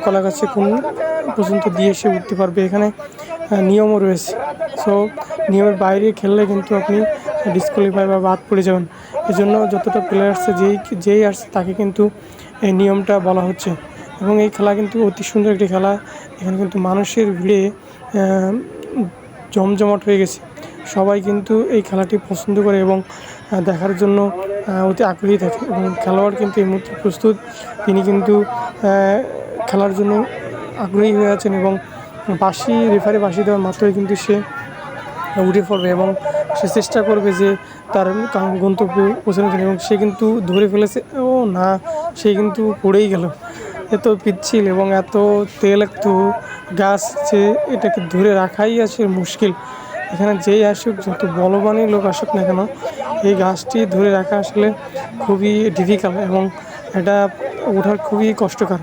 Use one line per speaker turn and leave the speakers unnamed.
কলা গাছে কোন পর্যন্ত দিয়ে সে উঠতে পারবে। এখানে নিয়মও রয়েছে। সো নিয়মের বাইরে খেললে কিন্তু আপনি ডিসকোয়ালিফাই বা বাদ পড়ে যাবেন। এজন্য যতটা প্লেয়ার আসছে যেই আসছে তাকে কিন্তু এই নিয়মটা বলা হচ্ছে। এবং এই খেলা কিন্তু অতি সুন্দর একটি খেলা। এখানে কিন্তু মানুষের ভিড়ে জমজমাট হয়ে গেছে। সবাই কিন্তু এই খেলাটি পছন্দ করে এবং দেখার জন্য অতি আগ্রহী থাকে। এবং খেলোয়াড় কিন্তু এই মুহূর্তে প্রস্তুত, তিনি কিন্তু খেলার জন্য আগ্রহী হয়ে আছেন এবং রেফারি বাঁশি দেওয়ার মাত্রই কিন্তু সে উঠে পড়বে এবং সে চেষ্টা করবে যে তার গন্তব্যে পৌঁছানোর জন্য। এবং সে কিন্তু ধরে ফেলেছে, ও না, সে কিন্তু পড়েই গেল। এত পিচ্ছিল এবং এত তেল একটু গাছ, যে এটাকে ধরে রাখাই আছে মুশকিল। এখানে যেই আসুক, যত বলবানই লোক আসুক না কেন, এই গাছটি ধরে রাখা আসলে খুবই ডিফিকাল্ট এবং এটা ওঠার খুবই কষ্টকর।